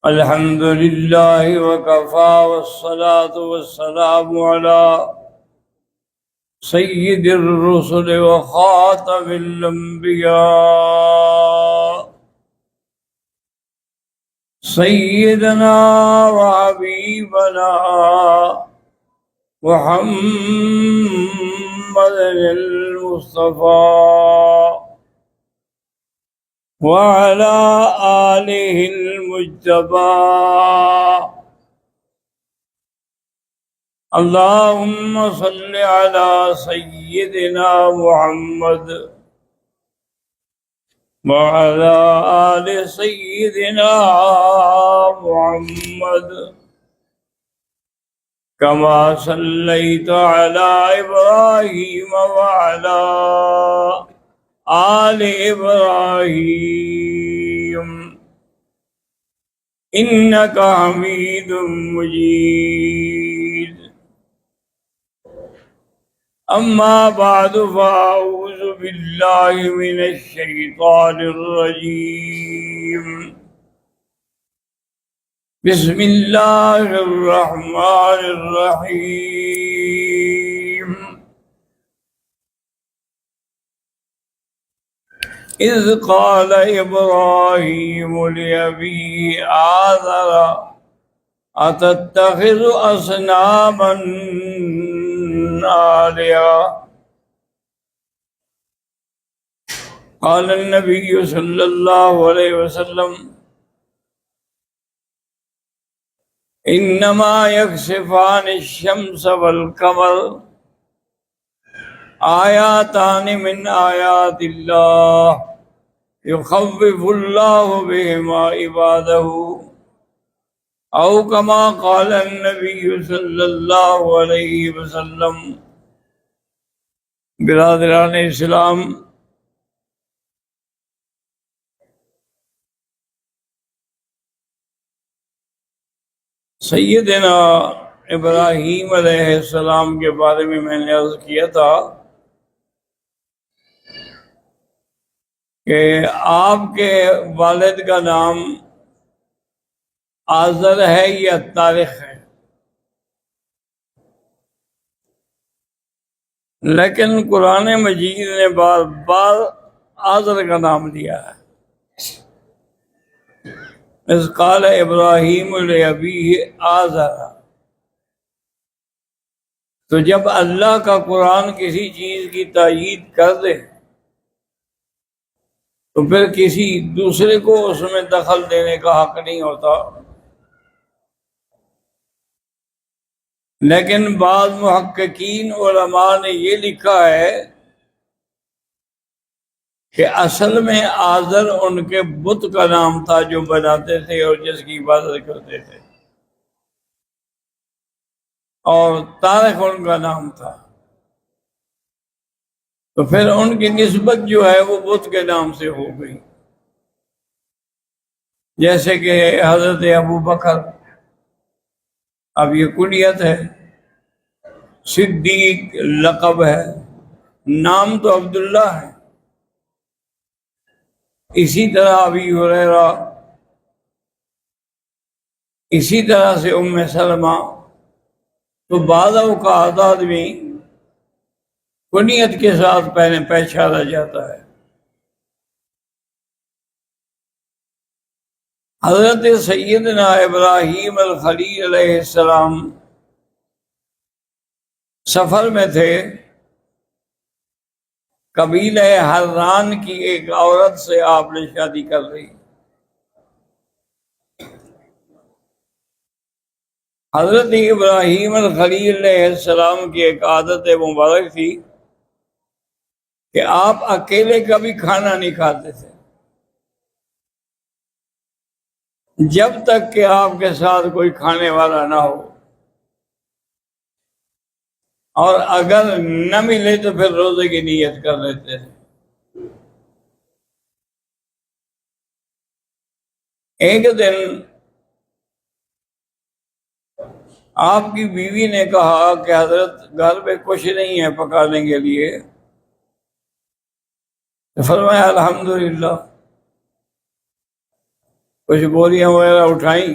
الحمد لله وكفى والصلاة والسلام على سيد الرسل وخاتم الأنبياء سيدنا وحبيبنا محمد المصطفى وعلى آله المجتبى اللهم صل على سيدنا محمد وعلى آل سيدنا محمد كما صليت على إبراهيم وعلى آل إبراهيم إنك حميد مجيد أما بعد فأعوذ بالله من الشيطان الرجيم بسم الله الرحمن الرحيم إذ قال إبراهيم لأبيه آذر أتتخذ أصناما آلهة قال النبي صلى الله عليه وسلم إنما يكسفان الشمس والقمر آیاتان من آیات اللہ یخوف اللہ بہما عبادہ او کما قال النبی صلی اللہ علیہ وسلم۔ برادران اسلام، سیدنا ابراہیم علیہ السلام کے بارے میں نے عرض کیا تھا کہ آپ کے والد کا نام آزر ہے یا طارق ہے، لیکن قرآن مجید نے بار بار آزر کا نام لیا ہے۔ اذ قال ابراہیم لأبیہ آزر، تو جب اللہ کا قرآن کسی چیز کی تائید کر دے تو پھر کسی دوسرے کو اس میں دخل دینے کا حق نہیں ہوتا۔ لیکن بعض محققین علماء نے یہ لکھا ہے کہ اصل میں آزر ان کے بت کا نام تھا جو بناتے تھے اور جس کی عبادت کرتے تھے، اور طارق ان کا نام تھا، تو پھر ان کی نسبت جو ہے وہ بت کے نام سے ہو گئی۔ جیسے کہ حضرت ابو بکر، اب یہ کنیت ہے، صدیق لقب ہے، نام تو عبداللہ ہے۔ اسی طرح ابی ہریرہ، اسی طرح سے ام سلمہ، تو بعض اوقات آدمی کنیت کے ساتھ پہچانا جاتا ہے۔ حضرت سیدنا ابراہیم الخلیل علیہ السلام سفر میں تھے، قبیلہ حران کی ایک عورت سے آپ نے شادی کر لی۔ حضرت ابراہیم الخلیل علیہ السلام کی ایک عادت مبارک تھی کہ آپ اکیلے کبھی کھانا نہیں کھاتے تھے جب تک کہ آپ کے ساتھ کوئی کھانے والا نہ ہو، اور اگر نہ ملے تو پھر روزے کی نیت کر لیتے تھے۔ ایک دن آپ کی بیوی نے کہا کہ حضرت گھر میں کچھ نہیں ہے پکانے کے لیے، فرمایا الحمدللہ، کچھ بوریاں وغیرہ اٹھائیں،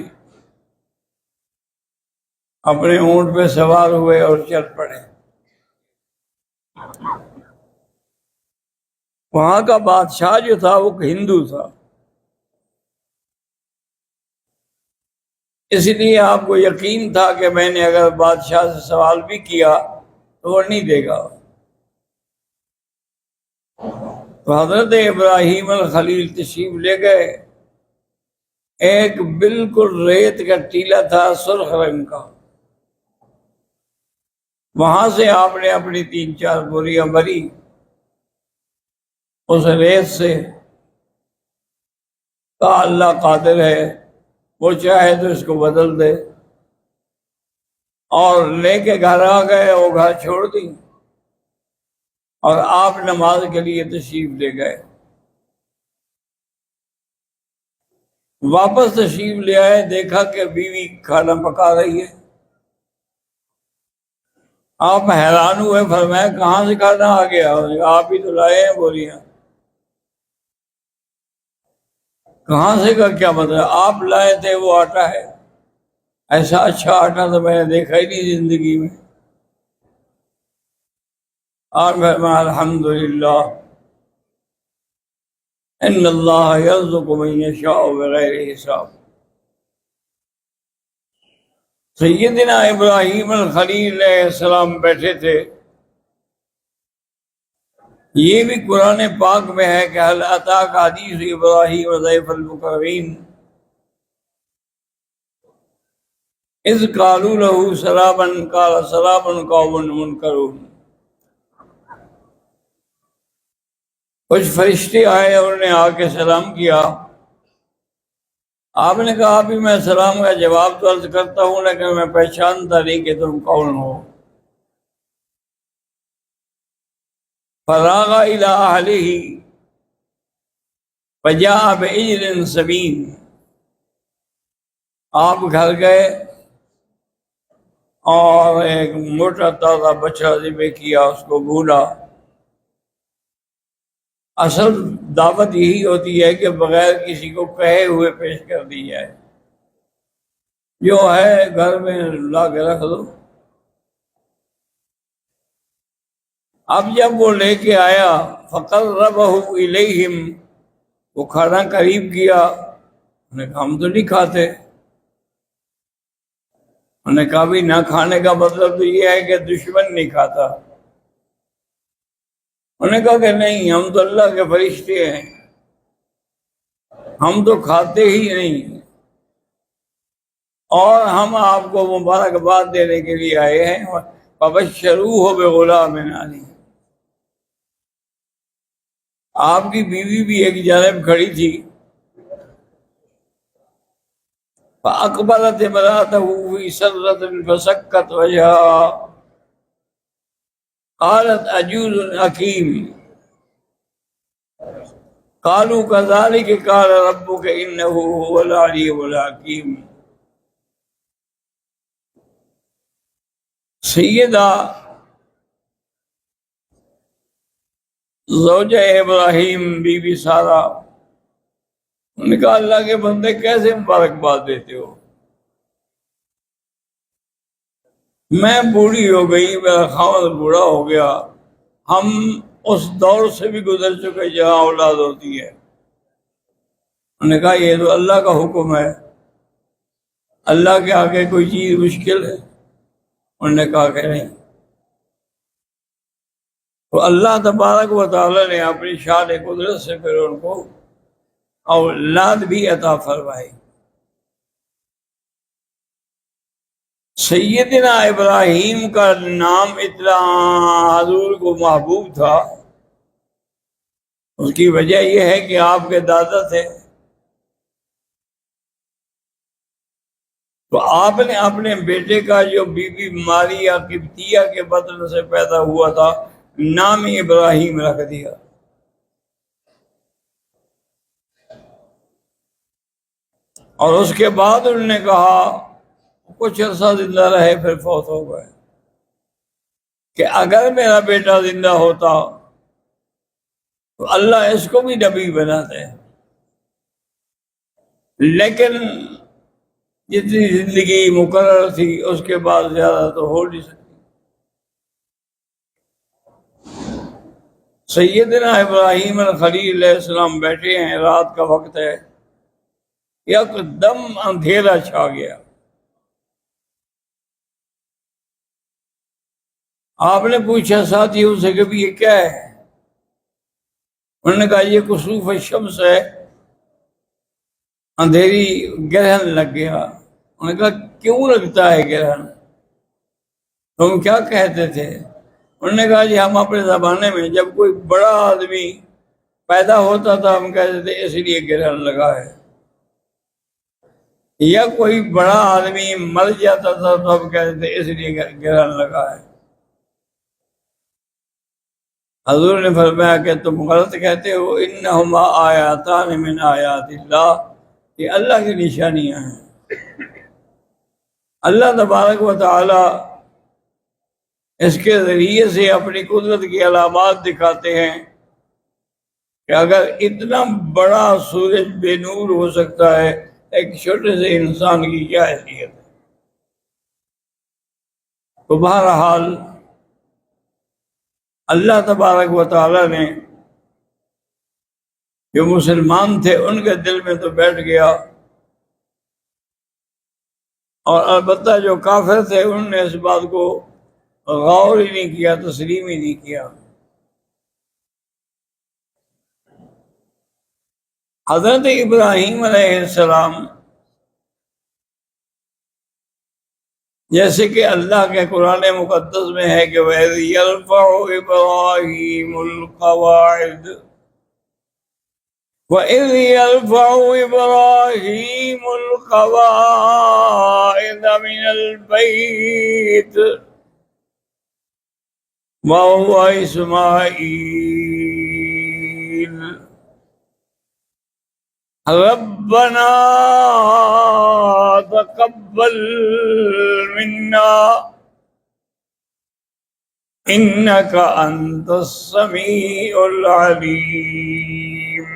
اپنے اونٹ پہ سوار ہوئے اور چل پڑے۔ وہاں کا بادشاہ جو تھا وہ ہندو تھا، اس لیے آپ کو یقین تھا کہ میں نے اگر بادشاہ سے سوال بھی کیا تو وہ نہیں دے گا۔ تو حضرت ابراہیم الخلیل تشریف لے گئے، ایک بالکل ریت کا ٹیلا تھا سرخ رنگ کا، وہاں سے آپ نے اپنی 3-4 بوریاں بھری اس ریت سے، کہا اللہ قادر ہے، وہ چاہے تو اس کو بدل دے، اور لے کے گھر آ گئے، وہ گھر چھوڑ دی اور آپ نماز کے لیے تشریف لے گئے۔ واپس تشریف لے آئے، دیکھا کہ بیوی کھانا پکا رہی ہے۔ آپ حیران ہوئے، فرمایا کہاں سے کھانا آ گیا؟ آپ ہی تو لائے ہیں بولیاں۔ کہاں سے کا کیا مطلب؟ آپ لائے تھے وہ آٹا ہے، ایسا اچھا آٹا تو میں نے دیکھا ہی نہیں زندگی میں۔ آپ فرمایا الحمدللہ ان اللہ یرزق من یشاء بغیر حساب۔ سیدنا ابراہیم الخلیل علیہ السلام بیٹھے تھے، یہ بھی قرآن پاک میں ہے کہ هل اتاک حدیث ابراہیم ضیف المکرمین اذ قالوا له سلاما قال سلام قوم منکرون۔ کچھ فرشتے آئے، انہوں نے آ کے سلام کیا، آپ نے کہا ابھی میں سلام کا جواب تو عرض کرتا ہوں لیکن میں پہچانتا نہیں کہ تم کون ہو۔ فراغ الی اہلہ فجاء بعجل سمین، آپ گھر گئے اور ایک موٹا تازہ بچہ ذبح کیا، اس کو بھولا۔ اصل دعوت یہی ہوتی ہے کہ بغیر کسی کو کہے ہوئے پیش کر دی جائے، جو ہے گھر میں لا کے رکھ دو۔ اب جب وہ لے کے آیا فقربہ الیہم، وہ کھانا قریب کیا، انہوں نے کہا ہم تو نہیں کھاتے۔ انہوں نے کہا بھی نہ کھانے کا مطلب تو یہ ہے کہ دشمن نہیں کھاتا۔ انہوں نے کہا کہ نہیں، ہم تو اللہ کے فرشتے ہیں، ہم تو کھاتے ہی نہیں، اور ہم آپ کو مبارکباد دینے کے لیے آئے ہیں۔ فبشروہ بغلام علیم، آپ کی بیوی بھی ایک جانب کھڑی تھی، فاقبلت امرأته فی سرۃ فسکت وجہها قالت عجوز حکیم قالوا كذلك قال ربك انه هو العلیم الحکیم۔ سیدہ زوجہ ابراہیم بی بی سارہ، انہوں نے کہا اللہ کے بندے کیسے مبارکباد دیتے ہو؟ میں بوڑھی ہو گئی، میرا خاوند بوڑھا ہو گیا، ہم اس دور سے بھی گزر چکے جہاں اولاد ہوتی ہے۔ انہوں نے کہا یہ تو اللہ کا حکم ہے، اللہ کے آگے کوئی چیز مشکل ہے؟ انہوں نے کہا کہ نہیں۔ تو اللہ تبارک و تعالی نے اپنی شان قدرت سے پھر ان کو اولاد بھی عطا فرمائی۔ سیدنا ابراہیم کا نام اتنا حضور کو محبوب تھا، اس کی وجہ یہ ہے کہ آپ کے دادا تھے، تو آپ نے اپنے بیٹے کا جو بی بی ماریہ قبطیہ کے بطن سے پیدا ہوا تھا نام ابراہیم رکھ دیا۔ اور اس کے بعد انہوں نے کہا، کچھ عرصہ زندہ رہے پھر فوت ہو گئے، کہ اگر میرا بیٹا زندہ ہوتا تو اللہ اس کو بھی نبی بناتے ہیں، لیکن جتنی زندگی مقرر تھی اس کے بعد زیادہ تو ہو نہیں سکتی۔ سیدنا ابراہیم الخلیل علیہ السلام بیٹھے ہیں، رات کا وقت ہے، یک دم اندھیرا چھا گیا۔ آپ نے پوچھا ساتھیوں سے کہ بھی یہ کیا ہے؟ انہوں نے کہا یہ کسوف الشمس ہے، اندھیری گرہن لگ گیا۔ انہوں نے کہا کیوں لگتا ہے گرہن؟ تم کیا کہتے تھے؟ انہوں نے کہا جی ہم اپنے زمانے میں جب کوئی بڑا آدمی پیدا ہوتا تھا ہم کہتے تھے اس لیے گرہن لگا ہے، یا کوئی بڑا آدمی مر جاتا تھا تو ہم کہتے تھے اس لیے گرہن لگا ہے۔ حضور نے فرمایا کہ تم غلط کہتے ہو، انہما آیاتان من آیات اللہ، یہ اللہ کی نشانیاں ہیں۔ اللہ تبارک و تعالی اس کے ذریعے سے اپنی قدرت کی علامات دکھاتے ہیں کہ اگر اتنا بڑا سورج بے نور ہو سکتا ہے، ایک چھوٹے سے انسان کی کیا حیثیت ہے۔ تو بہرحال اللہ تبارک و تعالی نے جو مسلمان تھے ان کے دل میں تو بیٹھ گیا، اور البتہ جو کافر تھے انہوں نے اس بات کو غور ہی نہیں کیا، تسلیم ہی نہیں کیا۔ حضرت ابراہیم علیہ السلام جیسے کہ اللہ کے قرآن مقدس میں ہے کہ وَإِذْ يَرْفَعُ إِبْرَاهِيمُ الْقَوَاعِدَ وَإِذْ يَرْفَعُ إِبْرَاهِيمُ الْقَوَاعِدَ مِنَ الْبَيْتِ وَهُوَ إِسْمَاعِيلُ ربنا تقبل منا انك انت السميع العليم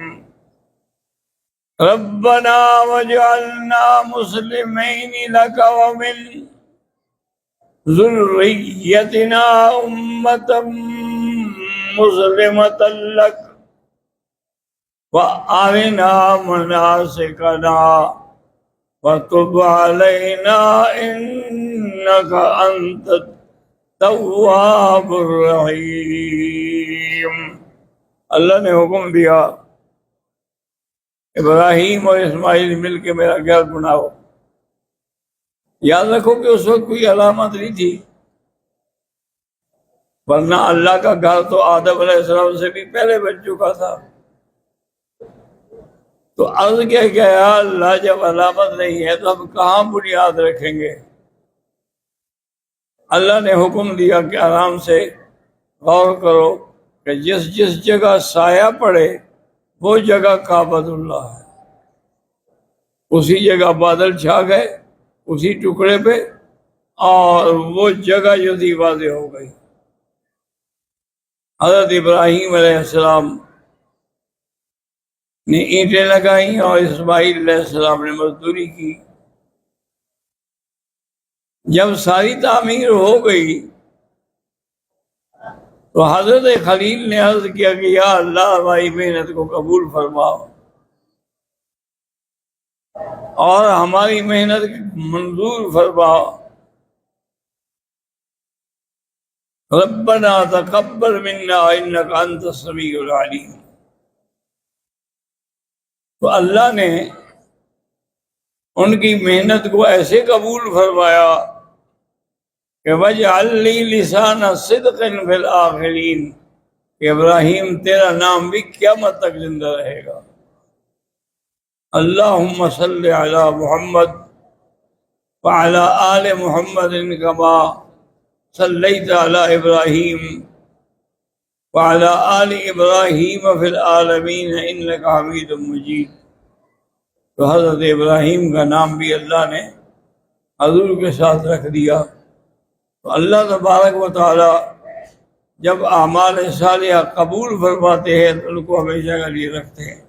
ربنا واجعلنا مسلمين لك ومن ذريتنا أمة مسلمة لك وَأَرِنَا مَنَاسِكَنَا وَتُبْ عَلَيْنَا إِنَّكَ أَنْتَ التَّوَّابُ الرَّحِيمُ۔ اللہ نے حکم دیا ابراہیم اور اسماعیل مل کے میرا گھر بناؤ۔ یاد رکھو کہ اس وقت کوئی علامت نہیں تھی، ورنہ اللہ کا گھر تو آدم علیہ السلام سے بھی پہلے بن چکا تھا۔ تو عرض کیا کہ یا اللہ جب علامت نہیں ہے تو ہم کہاں بنیاد رکھیں گے؟ اللہ نے حکم دیا کہ آرام سے غور کرو کہ جس جس جگہ سایہ پڑے وہ جگہ کعبۃ اللہ ہے۔ اسی جگہ بادل چھا گئے اسی ٹکڑے پہ، اور وہ جگہ جو تھی واضح ہو گئی۔ حضرت ابراہیم علیہ السلام نے اینٹیں لگائیں اور اسماعیل علیہ السلام نے مزدوری کی۔ جب ساری تعمیر ہو گئی تو حضرت خلیل نے عرض کیا کہ یا اللہ ہماری محنت کو قبول فرماؤ اور ہماری محنت منظور فرماؤ۔ ربنا تقبل منا انک انت السمیع العلیم۔ تو اللہ نے ان کی محنت کو ایسے قبول فرمایا کہ وَاجْعَلْ لِي لِسَانَ صِدْقٍ فِي الْآخِرِينَ، کہ ابراہیم تیرا نام بھی قیامت تک زندہ رہے گا۔ اللہم صلی علی محمد وعلی آل محمد کما صلیت علی ابراہیم وعلی آل ابراہیم فی العالمین انک حمید مجید۔ تو حضرت ابراہیم کا نام بھی اللہ نے حضور کے ساتھ رکھ دیا۔ تو اللہ تبارک و تعالی جب اعمال صالحہ قبول فرماتے ہیں تو ان کو ہمیشہ کے لیے رکھتے ہیں۔